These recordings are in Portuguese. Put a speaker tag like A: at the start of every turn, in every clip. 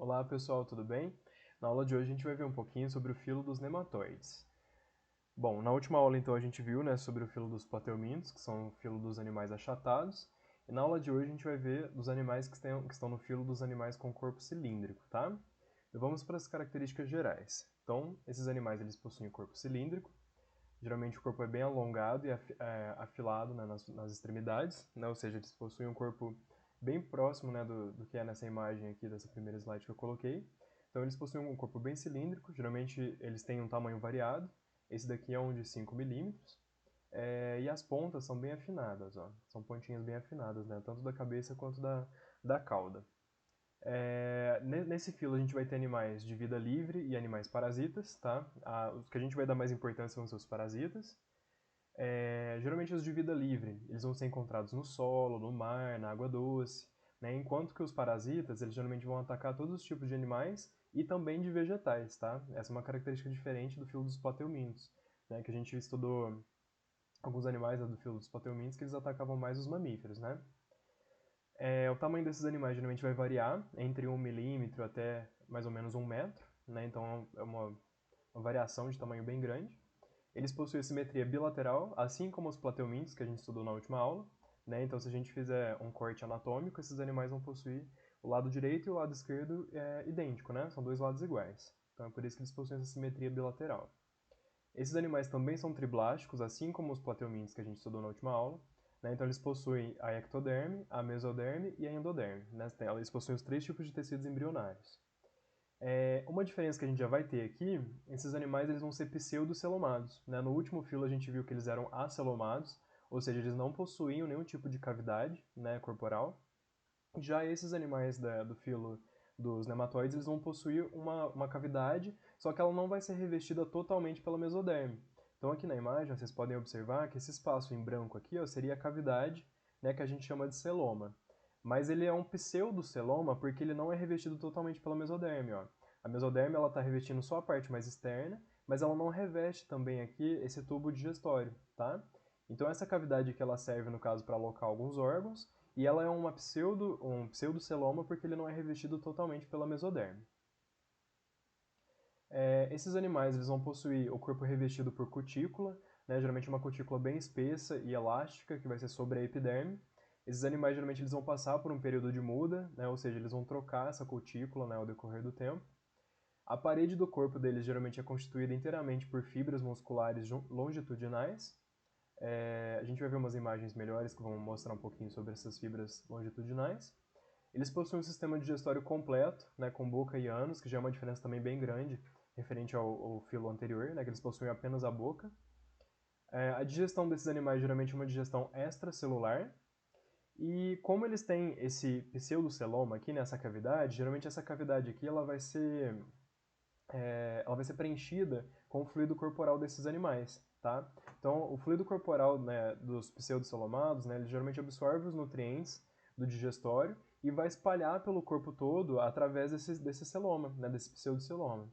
A: Olá pessoal, tudo bem? Na aula de hoje a gente vai ver um pouquinho sobre o filo dos nematóides. Bom, na última aula então a gente viu, sobre o filo dos plateumintos, que são o filo dos animais achatados, e na aula de hoje a gente vai ver dos animais que estão no filo dos animais com corpo cilíndrico, tá? Então vamos para as características gerais. Então, esses animais eles possuem corpo cilíndrico, geralmente o corpo é bem alongado e afilado, né, nas extremidades, né, ou seja, eles possuem um corpo bem próximo, né, do que é nessa imagem aqui, dessa primeira slide que eu coloquei. Então eles possuem um corpo bem cilíndrico, geralmente eles têm um tamanho variado, esse daqui é um de 5 milímetros, e as pontas são bem afinadas, ó, são pontinhas bem afinadas, né, tanto da cabeça quanto da cauda. Nesse filo a gente vai ter animais de vida livre e animais parasitas, tá? Os que a gente vai dar mais importância são os seus parasitas. Geralmente os de vida livre, eles vão ser encontrados no solo, no mar, na água doce, né? Enquanto que os parasitas, eles geralmente vão atacar todos os tipos de animais e também de vegetais, tá? Essa é uma característica diferente do filo dos plateumintos, né? Que a gente estudou alguns animais, né, do filo dos plateumintos que eles atacavam mais os mamíferos, né? O tamanho desses animais geralmente vai variar entre 1 milímetro até mais ou menos 1 metro, né? Então é uma variação de tamanho bem grande. Eles possuem simetria bilateral, assim como os plateumintos que a gente estudou na última aula, né? Então se a gente fizer um corte anatômico, esses animais vão possuir o lado direito e o lado esquerdo idêntico, né? São dois lados iguais. Então é por isso que eles possuem essa simetria bilateral. Esses animais também são triblásticos, assim como os plateumintos que a gente estudou na última aula, né? Então eles possuem a ectoderme, a mesoderme e a endoderme, né? Eles possuem os três tipos de tecidos embrionários. Uma diferença que a gente já vai ter aqui, esses animais eles vão ser pseudocelomados, né? No último filo a gente viu que eles eram acelomados, ou seja, eles não possuíam nenhum tipo de cavidade, né, corporal. Já esses animais do filo dos nematóides, eles vão possuir uma cavidade, só que ela não vai ser revestida totalmente pela mesoderme. Então aqui na imagem vocês podem observar que esse espaço em branco aqui, ó, seria a cavidade, né, que a gente chama de celoma. Mas ele é um pseudoceloma porque ele não é revestido totalmente pela mesoderme, ó. A mesoderme ela está revestindo só a parte mais externa, mas ela não reveste também aqui esse tubo digestório, tá? Então essa cavidade que ela serve no caso para alocar alguns órgãos, e ela é um pseudoceloma porque ele não é revestido totalmente pela mesoderme. Esses animais eles vão possuir o corpo revestido por cutícula, né, geralmente uma cutícula bem espessa e elástica que vai ser sobre a epiderme. Esses animais geralmente eles vão passar por um período de muda, né, ou seja, eles vão trocar essa cutícula, né, ao decorrer do tempo. A parede do corpo deles geralmente é constituída inteiramente por fibras musculares longitudinais. A gente vai ver umas imagens melhores que vão mostrar um pouquinho sobre essas fibras longitudinais. Eles possuem um sistema digestório completo, né, com boca e ânus, que já é uma diferença também bem grande referente ao filo anterior, né, que eles possuem apenas a boca. A digestão desses animais geralmente é uma digestão extracelular, e como eles têm esse pseudoceloma aqui nessa cavidade, geralmente essa cavidade aqui ela vai ser preenchida com o fluido corporal desses animais, tá? Então, o fluido corporal, né, dos pseudocelomados, né, ele geralmente absorve os nutrientes do digestório e vai espalhar pelo corpo todo através desse celoma, né, desse pseudoceloma.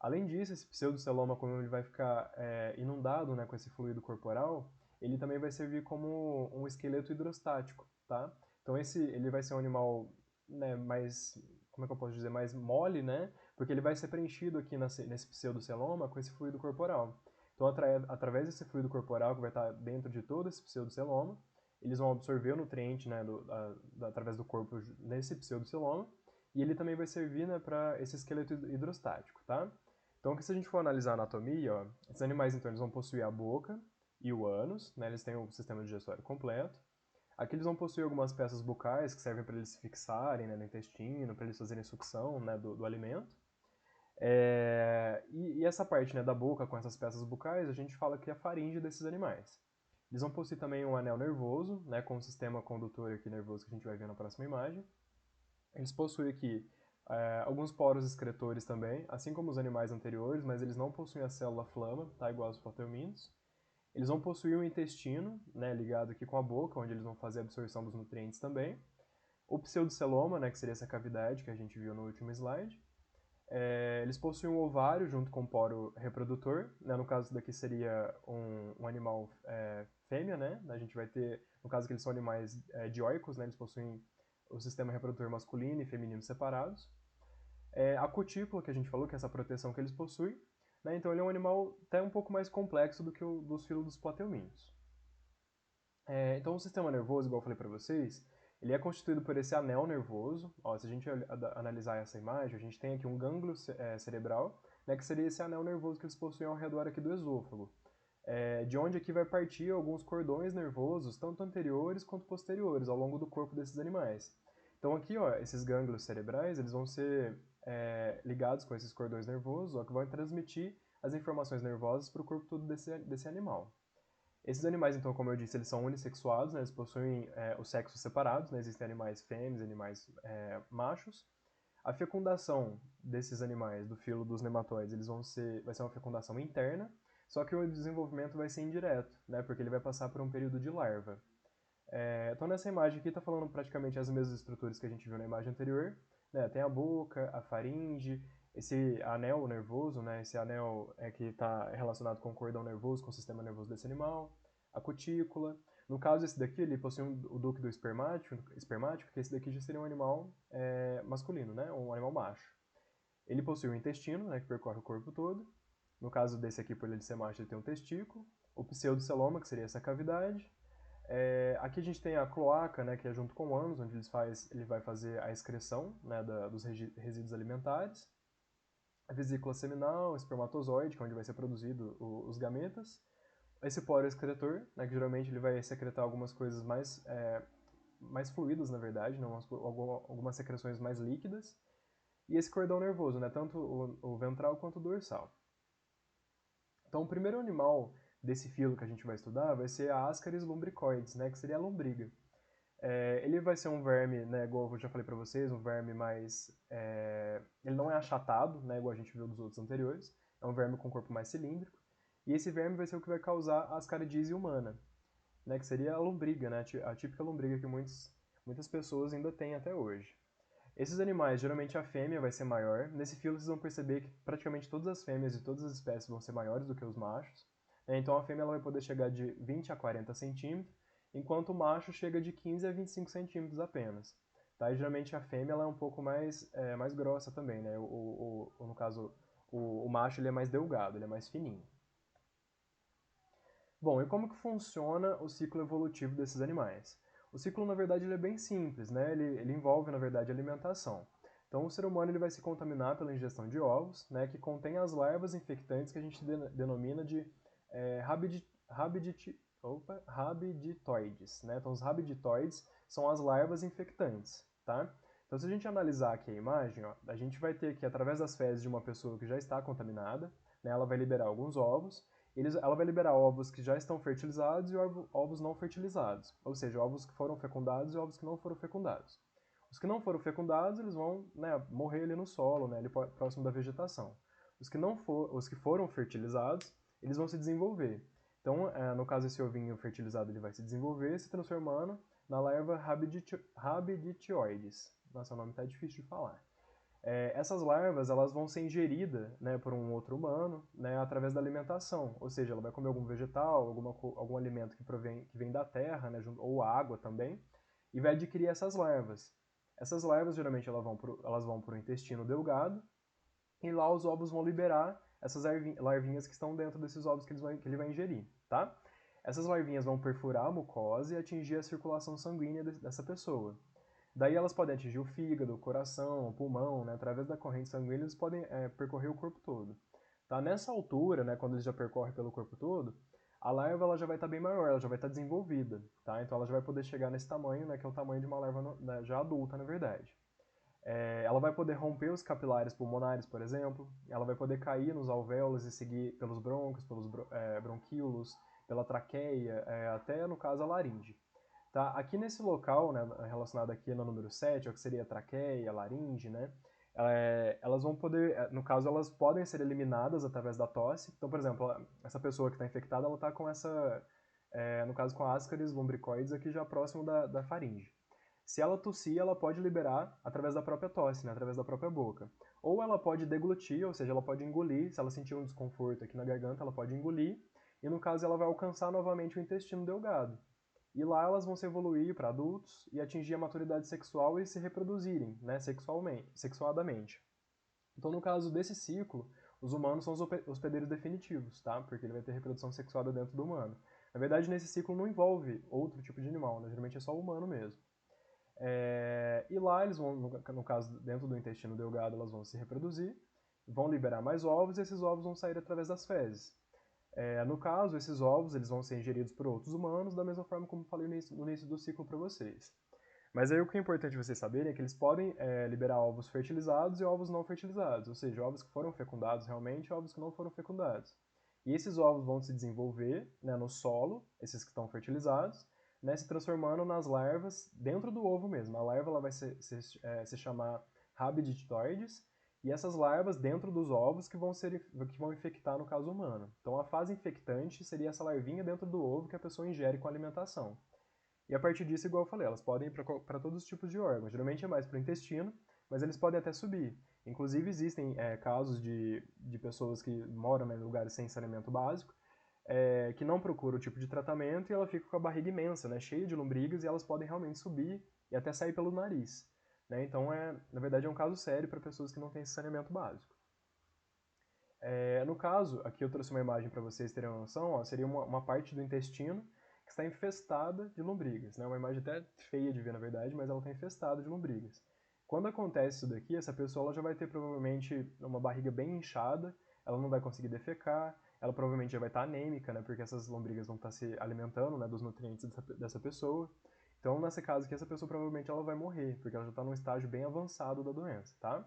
A: Além disso, esse pseudoceloma, como ele vai ficar inundado, né, com esse fluido corporal, ele também vai servir como um esqueleto hidrostático, tá? Então ele vai ser um animal, né, mais, como é que eu posso dizer, mais mole, né? Porque ele vai ser preenchido aqui nesse pseudoceloma com esse fluido corporal. Então, através desse fluido corporal que vai estar dentro de todo esse pseudoceloma, eles vão absorver o nutriente, né, através do corpo nesse pseudoceloma, e ele também vai servir, né, para esse esqueleto hidrostático, tá? Então, se a gente for analisar a anatomia, ó, esses animais então eles vão possuir a boca e o ânus, né, eles têm o sistema digestório completo. Aqui eles vão possuir algumas peças bucais que servem para eles se fixarem, né, no intestino, para eles fazerem sucção, né, do alimento. E essa parte, né, da boca com essas peças bucais, a gente fala que é a faringe desses animais. Eles vão possuir também um anel nervoso, né, com o sistema condutor aqui nervoso que a gente vai ver na próxima imagem. Eles possuem aqui alguns poros excretores também, assim como os animais anteriores, mas eles não possuem a célula flama, tá, igual aos plateumintos. Eles vão possuir um intestino, né, ligado aqui com a boca, onde eles vão fazer a absorção dos nutrientes também. O pseudoceloma, né, que seria essa cavidade que a gente viu no último slide. Eles possuem um ovário junto com um poro reprodutor, né? No caso daqui seria um animal fêmea, né? A gente vai ter, no caso que eles são animais dioicos, né? Eles possuem o sistema reprodutor masculino e feminino separados. A cutícula, que a gente falou, que é essa proteção que eles possuem, né? Então ele é um animal até um pouco mais complexo do que o dos filos dos plateumintos. Então o sistema nervoso, igual eu falei para vocês, ele é constituído por esse anel nervoso. Ó, se a gente analisar essa imagem, a gente tem aqui um gânglio cerebral, né, que seria esse anel nervoso que eles possuem ao redor aqui do esôfago. De onde aqui vai partir alguns cordões nervosos, tanto anteriores quanto posteriores, ao longo do corpo desses animais. Então aqui, ó, esses gânglios cerebrais, eles vão ser ligados com esses cordões nervosos, ó, que vão transmitir as informações nervosas para o corpo todo desse animal. Esses animais, então, como eu disse, eles são unissexuados, né? Eles possuem os sexos separados, né? Existem animais fêmeas e animais machos. A fecundação desses animais, do filo dos nematóides, vai ser uma fecundação interna, só que o desenvolvimento vai ser indireto, né? Porque ele vai passar por um período de larva. Então, nessa imagem aqui, está falando praticamente as mesmas estruturas que a gente viu na imagem anterior, né? Tem a boca, a faringe, esse anel nervoso, né? Esse anel que está relacionado com o cordão nervoso, com o sistema nervoso desse animal, a cutícula. No caso, esse daqui, ele possui o ducto espermático, que esse daqui já seria um animal masculino, né? Um animal macho. Ele possui um intestino, né? Que percorre o corpo todo. No caso desse aqui, por ele ser macho, ele tem um testículo. O pseudoceloma, que seria essa cavidade. Aqui a gente tem a cloaca, né, que é junto com o ânus, onde ele vai fazer a excreção, né, dos resíduos alimentares. A vesícula seminal, o espermatozoide, que é onde vai ser produzido os gametas. Esse poro excretor, né, que geralmente ele vai secretar algumas coisas mais fluidas, na verdade, né, algumas secreções mais líquidas. E esse cordão nervoso, né, tanto o ventral quanto o dorsal. Então, o primeiro animal desse filo que a gente vai estudar vai ser a Ascaris lumbricoides, né, que seria a lombriga. Ele vai ser um verme, né, igual eu já falei para vocês, um verme mais... ele não é achatado, né, igual a gente viu dos outros anteriores. É um verme com corpo mais cilíndrico. E esse verme vai ser o que vai causar a ascaridíase humana, né, que seria a lombriga, né, a típica lombriga que muitas pessoas ainda têm até hoje. Esses animais, geralmente a fêmea vai ser maior. Nesse filo vocês vão perceber que praticamente todas as fêmeas de todas as espécies vão ser maiores do que os machos. Então a fêmea ela vai poder chegar de 20 a 40 centímetros, enquanto o macho chega de 15 a 25 centímetros apenas. Tá? E geralmente a fêmea ela é um pouco mais grossa também, né? No caso, o macho ele é mais delgado, ele é mais fininho. Bom, e como que funciona o ciclo evolutivo desses animais? O ciclo, na verdade, ele é bem simples, né? Ele envolve, na verdade, alimentação. Então, o ser humano ele vai se contaminar pela ingestão de ovos, né, que contém as larvas infectantes que a gente denomina de rabiditoides, né? Então, os rabiditoides são as larvas infectantes, tá? Então, se a gente analisar aqui a imagem, ó, a gente vai ter que, através das fezes de uma pessoa que já está contaminada, né, ela vai liberar alguns ovos, ela vai liberar ovos que já estão fertilizados e ovos não fertilizados, ou seja, ovos que foram fecundados e ovos que não foram fecundados. Os que não foram fecundados, eles vão, né, morrer ali no solo, né, ali próximo da vegetação. Os que foram fertilizados, eles vão se desenvolver. Então, no caso, esse ovinho fertilizado ele vai se desenvolver, se transformando na larva rabiditioides. Nossa, o nome tá difícil de falar. Essas larvas elas vão ser ingeridas, né, por um outro humano, né, através da alimentação, ou seja, ela vai comer algum vegetal, algum alimento que vem da terra, né, ou água também, e vai adquirir essas larvas. Essas larvas geralmente elas vão para o intestino delgado e lá os ovos vão liberar essas larvinhas que estão dentro desses ovos que ele vai ingerir, tá? Essas larvinhas vão perfurar a mucosa e atingir a circulação sanguínea dessa pessoa. Daí elas podem atingir o fígado, o coração, o pulmão, né? Através da corrente sanguínea eles podem percorrer o corpo todo. Tá? Nessa altura, né, quando eles já percorrem pelo corpo todo, a larva ela já vai estar bem maior, ela já vai estar desenvolvida. Tá? Então ela já vai poder chegar nesse tamanho, né, que é o tamanho de uma larva né, já adulta, na verdade. Ela vai poder romper os capilares pulmonares, por exemplo. Ela vai poder cair nos alvéolos e seguir pelos brônquios, pelos bronquíolos, pela traqueia, até, no caso, a laringe. Tá? Aqui nesse local, né, relacionado aqui no número 7, que seria a traqueia, a laringe, né, elas vão poder, no caso, elas podem ser eliminadas através da tosse. Então, por exemplo, essa pessoa que está infectada, ela está com no caso, com a Ascaris lumbricoides aqui já próximo da faringe. Se ela tossir, ela pode liberar através da própria tosse, né, através da própria boca. Ou ela pode deglutir, ou seja, ela pode engolir. Se ela sentir um desconforto aqui na garganta, ela pode engolir. E no caso, ela vai alcançar novamente o intestino delgado. E lá elas vão se evoluir para adultos e atingir a maturidade sexual e se reproduzirem, né, sexuadamente. Então, no caso desse ciclo, os humanos são os hospedeiros definitivos, tá? Porque ele vai ter reprodução sexuada dentro do humano. Na verdade, nesse ciclo não envolve outro tipo de animal, né? Geralmente é só o humano mesmo. E lá eles vão, no caso, dentro do intestino delgado, elas vão se reproduzir, vão liberar mais ovos e esses ovos vão sair através das fezes. No caso, esses ovos eles vão ser ingeridos por outros humanos, da mesma forma como falei no início do ciclo para vocês. Mas aí o que é importante vocês saberem é que eles podem liberar ovos fertilizados e ovos não fertilizados, ou seja, ovos que foram fecundados realmente e ovos que não foram fecundados. E esses ovos vão se desenvolver, né, no solo, esses que estão fertilizados, né, se transformando nas larvas dentro do ovo mesmo. A larva ela vai se chamar rabidictoides, e essas larvas dentro dos ovos que vão infectar no caso humano. Então a fase infectante seria essa larvinha dentro do ovo que a pessoa ingere com a alimentação. E a partir disso, igual eu falei, elas podem ir para todos os tipos de órgãos. Geralmente é mais para o intestino, mas eles podem até subir. Inclusive, existem casos de pessoas que moram em lugares sem saneamento básico, que não procuram o tipo de tratamento e ela fica com a barriga imensa, né, cheia de lombrigas, e elas podem realmente subir e até sair pelo nariz. Né? Então, na verdade, é um caso sério para pessoas que não têm esse saneamento básico. No caso, aqui eu trouxe uma imagem para vocês terem uma noção, ó, seria uma parte do intestino que está infestada de lombrigas. Né? Uma imagem até feia de ver, na verdade, mas ela está infestada de lombrigas. Quando acontece isso daqui, essa pessoa ela já vai ter provavelmente uma barriga bem inchada, ela não vai conseguir defecar, ela provavelmente já vai estar anêmica, né? Porque essas lombrigas vão estar se alimentando, né, dos nutrientes dessa pessoa. Então, nesse caso aqui, essa pessoa provavelmente ela vai morrer, porque ela já está num estágio bem avançado da doença, tá?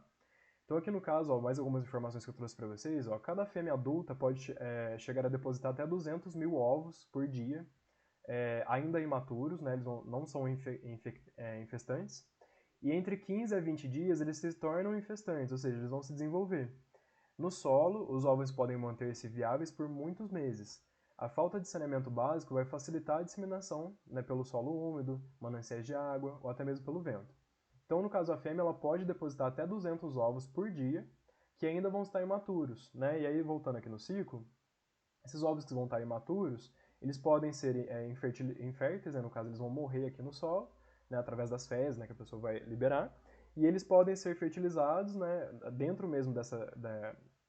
A: Então aqui no caso, ó, mais algumas informações que eu trouxe para vocês. Ó, cada fêmea adulta pode chegar a depositar até 200 mil ovos por dia, ainda imaturos, né, eles não são infestantes. E entre 15 a 20 dias eles se tornam infestantes, ou seja, eles vão se desenvolver. No solo, os ovos podem manter-se viáveis por muitos meses. A falta de saneamento básico vai facilitar a disseminação, né, pelo solo úmido, mananciais de água ou até mesmo pelo vento. Então, no caso, a fêmea ela pode depositar até 200 ovos por dia, que ainda vão estar imaturos. Né? E aí, voltando aqui no ciclo, esses ovos que vão estar imaturos, eles podem ser inférteis, né? No caso, eles vão morrer aqui no solo, né? Através das fezes, né? Que a pessoa vai liberar, e eles podem ser fertilizados, né? Dentro mesmo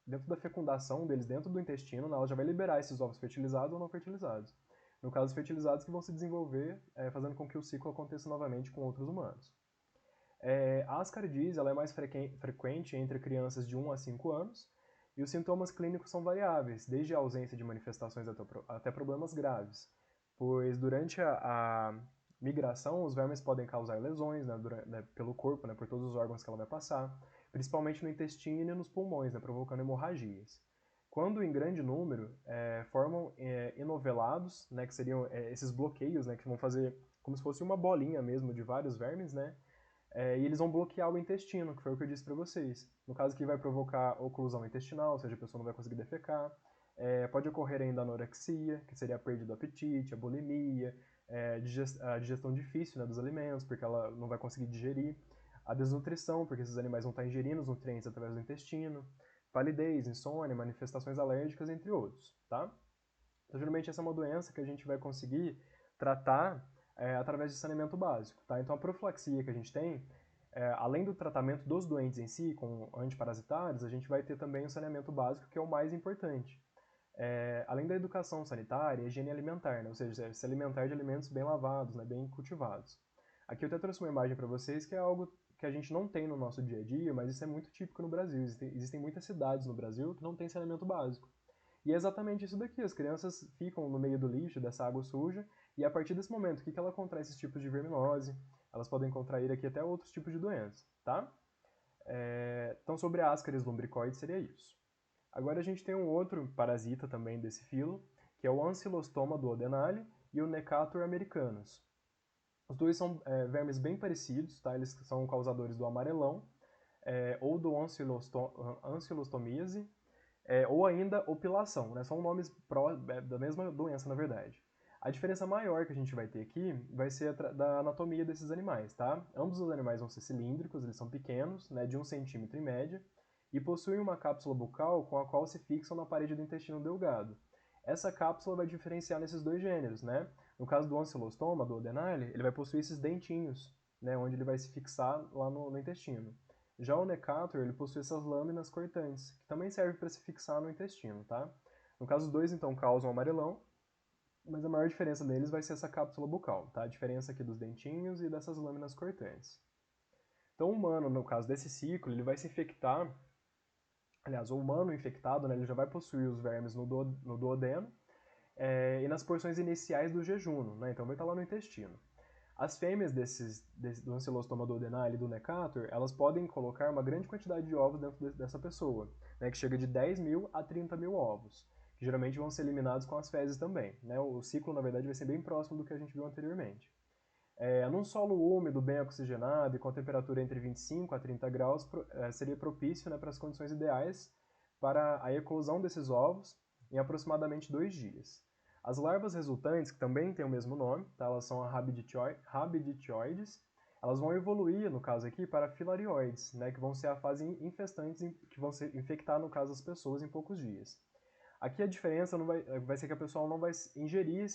A: dentro da fecundação deles, dentro do intestino, né? Ela já vai liberar esses ovos fertilizados ou não fertilizados. No caso, fertilizados que vão se desenvolver, fazendo com que o ciclo aconteça novamente com outros humanos. A ascaridise ela é mais frequente entre crianças de 1 a 5 anos e os sintomas clínicos são variáveis, desde a ausência de manifestações até problemas graves, pois durante a migração os vermes podem causar lesões, né, pelo corpo, né, por todos os órgãos que ela vai passar, principalmente no intestino e nos pulmões, né, provocando hemorragias. Quando em grande número, formam enovelados, né, que seriam esses bloqueios, né, que vão fazer como se fosse uma bolinha mesmo de vários vermes, né, e eles vão bloquear o intestino, que foi o que eu disse para vocês. No caso que vai provocar oclusão intestinal, ou seja, a pessoa não vai conseguir defecar. Pode ocorrer ainda a anorexia, que seria a perda do apetite, a bulimia, a digestão difícil, né, dos alimentos, porque ela não vai conseguir digerir. A desnutrição, porque esses animais vão estar ingerindo os nutrientes através do intestino. Palidez, insônia, manifestações alérgicas, entre outros, tá? Então, geralmente, essa é uma doença que a gente vai conseguir tratar através de saneamento básico. Tá? Então, a profilaxia que a gente tem, além do tratamento dos doentes em si, com antiparasitários, a gente vai ter também o saneamento básico, que é o mais importante. Além da educação sanitária, a higiene alimentar, né? Ou seja, se alimentar de alimentos bem lavados, né? Bem cultivados. Aqui eu até trouxe uma imagem para vocês que é algo que a gente não tem no nosso dia a dia, mas isso é muito típico no Brasil. Existem muitas cidades no Brasil que não têm saneamento básico. E é exatamente isso daqui, as crianças ficam no meio do lixo, dessa água suja, e a partir desse momento, o que ela contrai esses tipos de verminose? Elas podem contrair aqui até outros tipos de doenças, tá? Então, sobre a Ascaris lumbricoides seria isso. Agora a gente tem um outro parasita também desse filo, que é o Ancylostoma duodenale e o Necator americanus. Os dois são vermes bem parecidos, tá? Eles são causadores do amarelão, ou do ancylostomíase, ou ainda opilação, né? São nomes da mesma doença, na verdade. A diferença maior que a gente vai ter aqui vai ser da anatomia desses animais, tá? Ambos os animais vão ser cilíndricos, eles são pequenos, né, de 1 centímetro em média, e possuem uma cápsula bucal com a qual se fixam na parede do intestino delgado. Essa cápsula vai diferenciar nesses dois gêneros, né? No caso do ancylostoma, do duodenale, ele vai possuir esses dentinhos, né, onde ele vai se fixar lá no intestino. Já o Necator, ele possui essas lâminas cortantes, que também servem para se fixar no intestino, tá? No caso, os dois, então, causam amarelão, mas a maior diferença deles vai ser essa cápsula bucal, tá? A diferença aqui dos dentinhos e dessas lâminas cortantes. Então, o humano, no caso desse ciclo, ele vai se infectar. Aliás, o humano infectado, né, ele já vai possuir os vermes no duodeno e nas porções iniciais do jejum, né, então vai estar lá no intestino. As fêmeas do Ancylostoma duodenale e do Necator, elas podem colocar uma grande quantidade de ovos dentro dessa pessoa, né, que chega de 10 mil a 30 mil ovos, que geralmente vão ser eliminados com as fezes também. Né? O ciclo, na verdade, vai ser bem próximo do que a gente viu anteriormente. Num solo úmido, bem oxigenado e com temperatura entre 25 a 30 graus, seria propício, né, para as condições ideais para a eclosão desses ovos em aproximadamente 2 dias. As larvas resultantes, que também têm o mesmo nome, tá? Elas são rabiditioides, elas vão evoluir, no caso aqui, para filarioides, né, que vão ser a fase infestantes, que vão infectar, no caso, as pessoas em poucos dias. Aqui a diferença vai ser que a pessoa não vai ingerir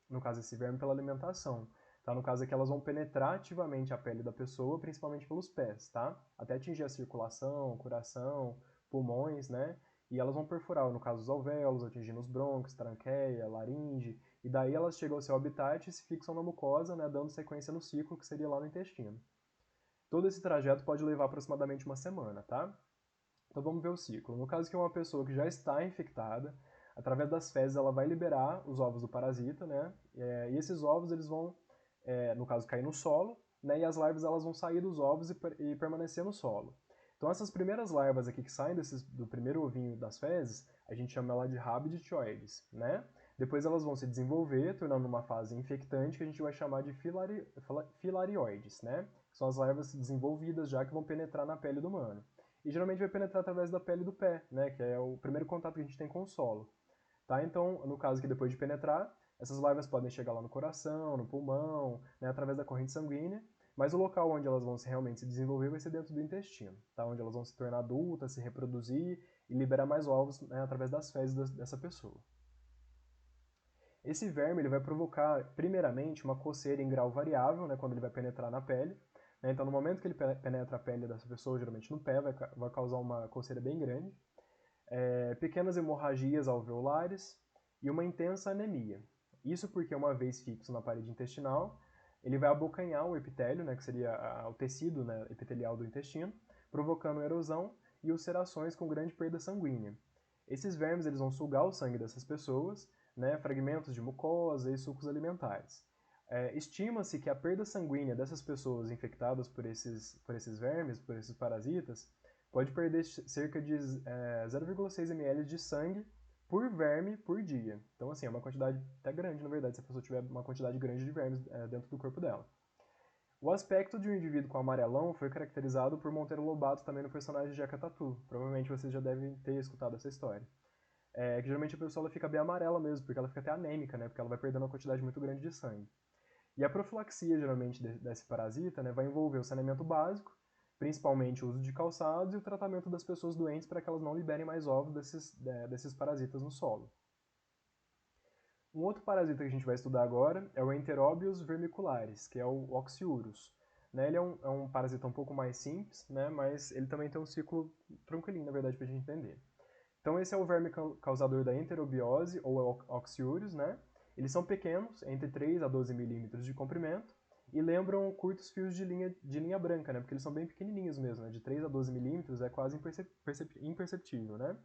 A: no caso, esse verme pela alimentação. Tá? No caso aqui, elas vão penetrar ativamente a pele da pessoa, principalmente pelos pés, tá? Até atingir a circulação, coração, pulmões, né? E elas vão perfurar, no caso, os alvéolos, atingindo os brônquios, tranqueia, laringe, e daí elas chegam ao seu habitat e se fixam na mucosa, né, dando sequência no ciclo, que seria lá no intestino. Todo esse trajeto pode levar aproximadamente uma semana, tá? Então vamos ver o ciclo. No caso que é uma pessoa que já está infectada, através das fezes ela vai liberar os ovos do parasita, né? E esses ovos eles vão, no caso, cair no solo, né? E as larvas elas vão sair dos ovos e permanecer no solo. Então essas primeiras larvas aqui que saem do primeiro ovinho das fezes, a gente chama ela de rabiditioides, né? Depois elas vão se desenvolver, tornando uma fase infectante que a gente vai chamar de filarioides, né? São as larvas desenvolvidas já que vão penetrar na pele do humano. E geralmente vai penetrar através da pele do pé, né? Que é o primeiro contato que a gente tem com o solo. Tá? Então, no caso que depois de penetrar, essas larvas podem chegar lá no coração, no pulmão, né, através da corrente sanguínea, mas o local onde elas vão realmente se desenvolver vai ser dentro do intestino, tá? Onde elas vão se tornar adultas, se reproduzir e liberar mais ovos, né, através das fezes dessa pessoa. Esse verme ele vai provocar, primeiramente, uma coceira em grau variável, né, quando ele vai penetrar na pele. Né? Então, no momento que ele penetra a pele dessa pessoa, geralmente no pé, vai causar uma coceira bem grande. Pequenas hemorragias alveolares e uma intensa anemia. Isso porque, uma vez fixo na parede intestinal, ele vai abocanhar o epitélio, né, que seria o tecido, né, epitelial do intestino, provocando erosão e ulcerações com grande perda sanguínea. Esses vermes eles vão sugar o sangue dessas pessoas, né, fragmentos de mucosa e sucos alimentares. Estima-se que a perda sanguínea dessas pessoas infectadas por esses vermes, por esses parasitas, pode perder cerca de 0,6 ml de sangue por verme por dia. Então, assim, é uma quantidade até grande, na verdade, se a pessoa tiver uma quantidade grande de vermes dentro do corpo dela. O aspecto de um indivíduo com amarelão foi caracterizado por Monteiro Lobato também no personagem de Jeca Tatu. Provavelmente vocês já devem ter escutado essa história. Que geralmente a pessoa ela fica bem amarela mesmo, porque ela fica até anêmica, né? Porque ela vai perdendo uma quantidade muito grande de sangue. E a profilaxia, geralmente, desse parasita, né, vai envolver o saneamento básico, principalmente o uso de calçados e o tratamento das pessoas doentes para que elas não liberem mais ovos desses parasitas no solo. Um outro parasita que a gente vai estudar agora é o Enterobius vermicularis, que é o Oxyurus. Né, ele é um parasita um pouco mais simples, né, mas ele também tem um ciclo tranquilinho, na verdade, para a gente entender. Então esse é o verme causador da enterobiose, ou Oxyurus, né? Eles são pequenos, entre 3 a 12 milímetros de comprimento, e lembram curtos fios de linha branca, né? Porque eles são bem pequenininhos mesmo, né? De 3 a 12 milímetros é quase imperceptível, né?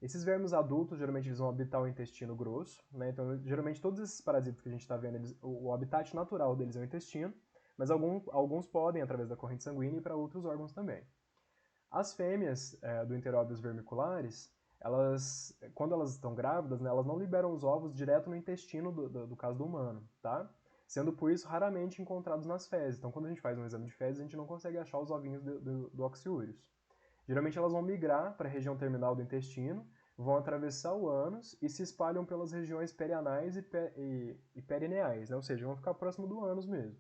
A: Esses vermes adultos, geralmente eles vão habitar o intestino grosso, né? Então, geralmente todos esses parasitas que a gente está vendo, o habitat natural deles é o intestino, mas alguns podem, através da corrente sanguínea, ir para outros órgãos também. As fêmeas do Enterobius vermicularis, quando elas estão grávidas, né, elas não liberam os ovos direto no intestino do caso do humano, tá? Sendo por isso raramente encontrados nas fezes. Então, quando a gente faz um exame de fezes, a gente não consegue achar os ovinhos do Oxyurus. Geralmente elas vão migrar para a região terminal do intestino, vão atravessar o ânus e se espalham pelas regiões perianais e perineais, né? Ou seja, vão ficar próximo do ânus mesmo,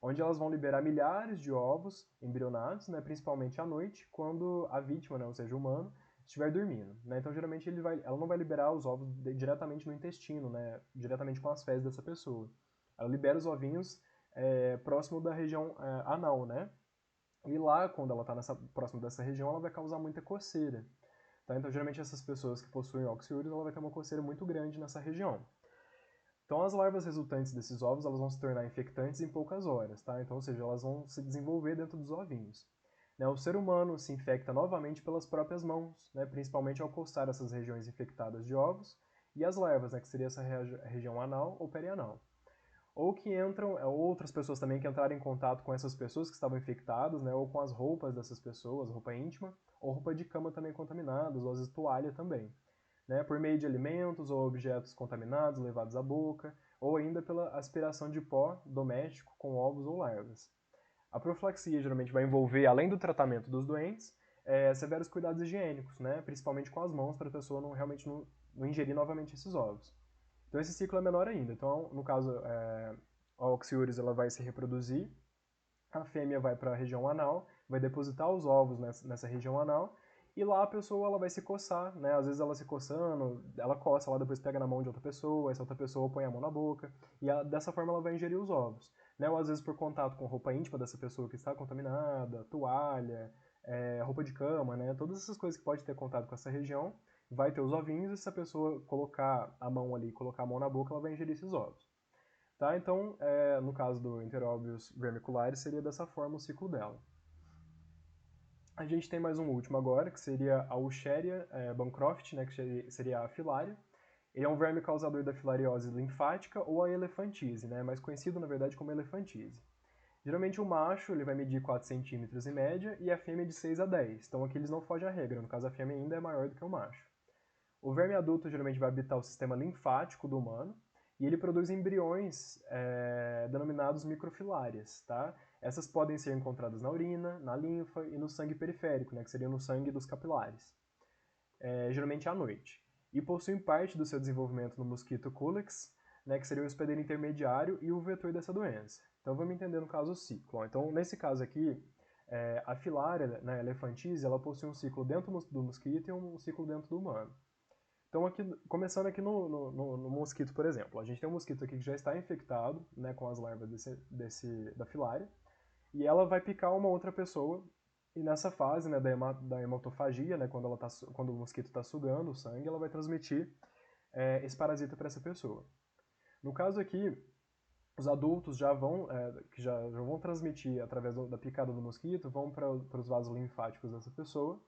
A: onde elas vão liberar milhares de ovos embrionados, né, principalmente à noite, quando a vítima, né, ou seja, o humano, estiver dormindo. Né? Então, geralmente, ela não vai liberar os ovos diretamente no intestino, né, diretamente com as fezes dessa pessoa. Ela libera os ovinhos próximo da região anal, né? E lá, quando ela está próximo dessa região, ela vai causar muita coceira. Tá? Então, geralmente, essas pessoas que possuem oxiúrios, ela vai ter uma coceira muito grande nessa região. Então, as larvas resultantes desses ovos, elas vão se tornar infectantes em poucas horas, tá? Então, ou seja, elas vão se desenvolver dentro dos ovinhos. Né? O ser humano se infecta novamente pelas próprias mãos, né? Principalmente ao coçar essas regiões infectadas de ovos, e as larvas, né? Que seria essa região anal ou perianal. Ou que entram, outras pessoas também que entraram em contato com essas pessoas que estavam infectadas, né? Ou com as roupas dessas pessoas, roupa íntima, ou roupa de cama também contaminadas, ou às vezes toalha também. Né, por meio de alimentos ou objetos contaminados levados à boca, ou ainda pela aspiração de pó doméstico com ovos ou larvas. A profilaxia geralmente vai envolver, além do tratamento dos doentes, severos cuidados higiênicos, né, principalmente com as mãos, para a pessoa realmente não ingerir novamente esses ovos. Então esse ciclo é menor ainda. Então, no caso, a Oxyuris ela vai se reproduzir, a fêmea vai para a região anal, vai depositar os ovos nessa região anal, e lá a pessoa ela vai se coçar, né? Às vezes ela se coçando, ela coça, ela depois pega na mão de outra pessoa, essa outra pessoa põe a mão na boca, e dessa forma ela vai ingerir os ovos. Né? Ou às vezes por contato com roupa íntima dessa pessoa que está contaminada, toalha, roupa de cama, né? Todas essas coisas que pode ter contato com essa região, vai ter os ovinhos, e se a pessoa colocar a mão ali, colocar a mão na boca, ela vai ingerir esses ovos. Tá? Então, no caso do Enterobius vermicularis, seria dessa forma o ciclo dela. A gente tem mais um último agora, que seria a Wucheria bancroft, né, que seria a filária. Ele é um verme causador da filariose linfática ou a elefantise, né, mais conhecido, na verdade, como elefantise. Geralmente o macho ele vai medir 4 centímetros em média e a fêmea de 6 a 10. Então aqui eles não fogem à regra, no caso a fêmea ainda é maior do que o macho. O verme adulto geralmente vai habitar o sistema linfático do humano e ele produz embriões denominados microfilárias, tá? Essas podem ser encontradas na urina, na linfa e no sangue periférico, né, que seria no sangue dos capilares, geralmente à noite. E possuem parte do seu desenvolvimento no mosquito culex, né, que seria o hospedeiro intermediário e o vetor dessa doença. Então vamos entender no caso o ciclo. Então nesse caso aqui, a filária, né, elefantise, ela possui um ciclo dentro do mosquito e um ciclo dentro do humano. Então, aqui, começando aqui no mosquito, por exemplo. A gente tem um mosquito aqui que já está infectado, né, com as larvas da filária, e ela vai picar uma outra pessoa, e nessa fase, né, da hematofagia, né, quando o mosquito está sugando o sangue, ela vai transmitir esse parasita para essa pessoa. No caso aqui, os adultos já vão transmitir através da picada do mosquito, vão para os vasos linfáticos dessa pessoa.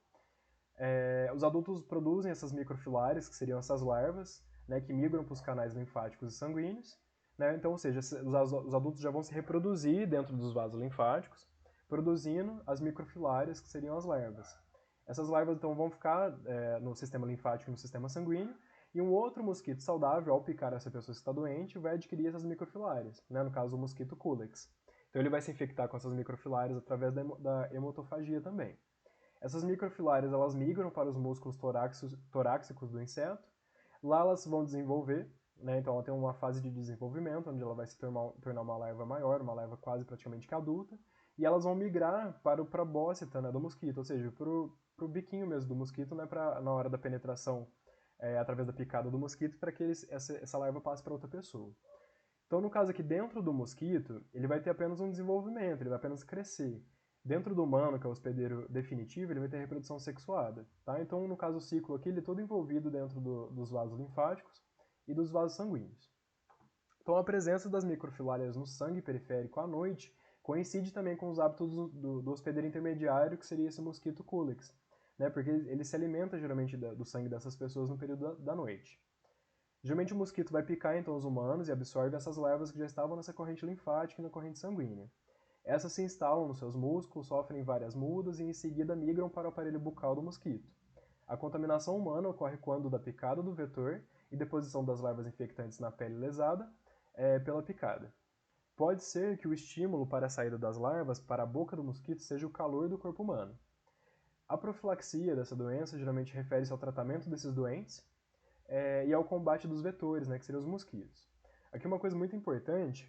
A: Os adultos produzem essas microfilárias, que seriam essas larvas, né, que migram para os canais linfáticos e sanguíneos. Né? Então, ou seja, os adultos já vão se reproduzir dentro dos vasos linfáticos, produzindo as microfilárias, que seriam as larvas. Essas larvas, então, vão ficar no sistema linfático e no sistema sanguíneo, e um outro mosquito saudável, ao picar essa pessoa que está doente, vai adquirir essas microfilárias, né? No caso, o mosquito culex. Então, ele vai se infectar com essas microfilárias através da hematofagia também. Essas microfilárias elas migram para os músculos torácicos do inseto. Lá elas vão desenvolver, né? Então ela tem uma fase de desenvolvimento, onde ela vai se tornar uma larva maior, uma larva quase praticamente que adulta, e elas vão migrar para o probóscita, né, do mosquito, ou seja, para o biquinho mesmo do mosquito, né, na hora da penetração através da picada do mosquito, para que essa larva passe para outra pessoa. Então, no caso aqui, dentro do mosquito, ele vai ter apenas um desenvolvimento, ele vai apenas crescer. Dentro do humano, que é o hospedeiro definitivo, ele vai ter reprodução sexuada. Tá? Então, no caso, o ciclo aqui, ele é todo envolvido dentro dos vasos linfáticos e dos vasos sanguíneos. Então, a presença das microfilárias no sangue periférico à noite coincide também com os hábitos do hospedeiro intermediário, que seria esse mosquito culex, né? Porque ele se alimenta geralmente do sangue dessas pessoas no período da noite. Geralmente o mosquito vai picar então os humanos e absorve essas larvas que já estavam nessa corrente linfática e na corrente sanguínea. Essas se instalam nos seus músculos, sofrem várias mudas e em seguida migram para o aparelho bucal do mosquito. A contaminação humana ocorre quando da picada do vetor e deposição das larvas infectantes na pele lesada pela picada. Pode ser que o estímulo para a saída das larvas para a boca do mosquito seja o calor do corpo humano. A profilaxia dessa doença geralmente refere-se ao tratamento desses doentes e ao combate dos vetores, né, que seriam os mosquitos. Aqui uma coisa muito importante,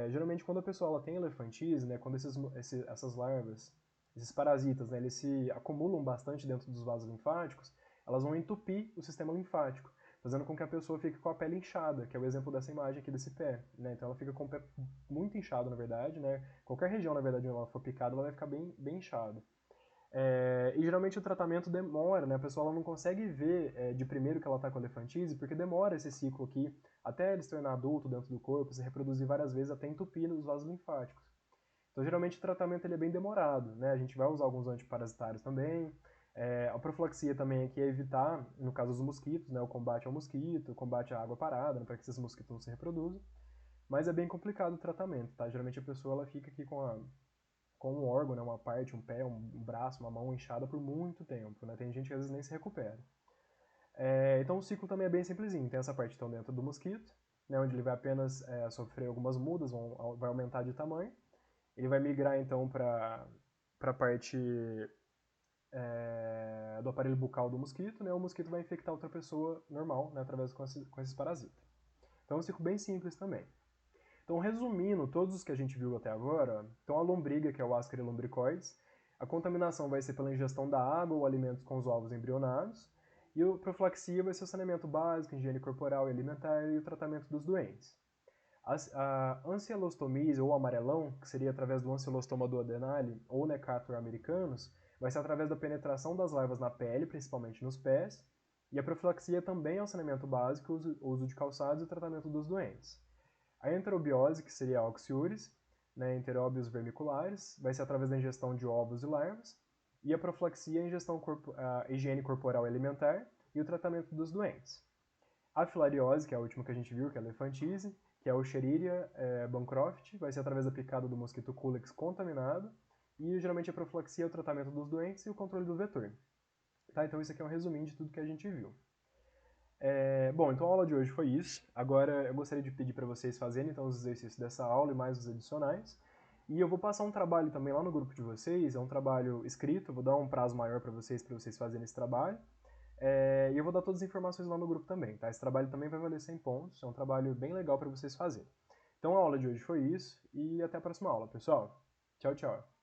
A: geralmente quando a pessoa ela tem elefantise, né, quando essas larvas, esses parasitas, né, eles se acumulam bastante dentro dos vasos linfáticos, elas vão entupir o sistema linfático. fazendo com que a pessoa fique com a pele inchada, que é o exemplo dessa imagem aqui desse pé, né? Então ela fica com o pé muito inchado, na verdade, né? Qualquer região, na verdade, onde ela for picada, ela vai ficar bem inchada. E geralmente o tratamento demora, né? A pessoa ela não consegue ver de primeiro que ela está com elefantise, porque demora esse ciclo aqui, até ele se tornar adulto dentro do corpo, se reproduzir várias vezes até entupir os vasos linfáticos. Então, geralmente, o tratamento ele é bem demorado, né? A gente vai usar alguns antiparasitários também. A profilaxia também aqui é evitar, no caso dos mosquitos, né? O combate ao mosquito, o combate à água parada, né? Para que esses mosquitos não se reproduzam. Mas é bem complicado o tratamento, tá? Geralmente a pessoa ela fica aqui com um órgão, né? Uma parte, um pé, um braço, uma mão inchada por muito tempo, né? Tem gente que às vezes nem se recupera. Então o ciclo também é bem simplesinho. Tem essa parte então dentro do mosquito, né? Onde ele vai apenas sofrer algumas mudas, vai aumentar de tamanho. Ele vai migrar então para a parte do aparelho bucal do mosquito, né? O mosquito vai infectar outra pessoa normal, né? Através com esses parasitas. Então é um ciclo bem simples também. Então, resumindo todos os que a gente viu até agora, então a lombriga, que é o Ascaris lumbricoides, a contaminação vai ser pela ingestão da água ou alimentos com os ovos embrionados, e a profilaxia vai ser o saneamento básico, higiene corporal e alimentar e o tratamento dos doentes. A ancilostomia ou amarelão, que seria através do ancilostoma duodenale ou Necator americanus, vai ser através da penetração das larvas na pele, principalmente nos pés, e a profilaxia também é o saneamento básico, o uso de calçados e o tratamento dos doentes. A enterobiose, que seria a oxiúris, né, enteróbios vermiculares, vai ser através da ingestão de ovos e larvas, e a profilaxia a higiene corporal e alimentar e o tratamento dos doentes. A filariose, que é a última que a gente viu, que é a elefantise, que é o Escherichia Bancroft, vai ser através da picada do mosquito Culex contaminado, e geralmente a profilaxia é o tratamento dos doentes e o controle do vetor. Tá? Então isso aqui é um resuminho de tudo que a gente viu. Bom, então a aula de hoje foi isso. Agora eu gostaria de pedir para vocês fazerem então os exercícios dessa aula e mais os adicionais. E eu vou passar um trabalho também lá no grupo de vocês, é um trabalho escrito, vou dar um prazo maior para vocês fazerem esse trabalho. E eu vou dar todas as informações lá no grupo também, tá? Esse trabalho também vai valer 100 pontos, é um trabalho bem legal para vocês fazerem. Então a aula de hoje foi isso e até a próxima aula, pessoal. Tchau, tchau.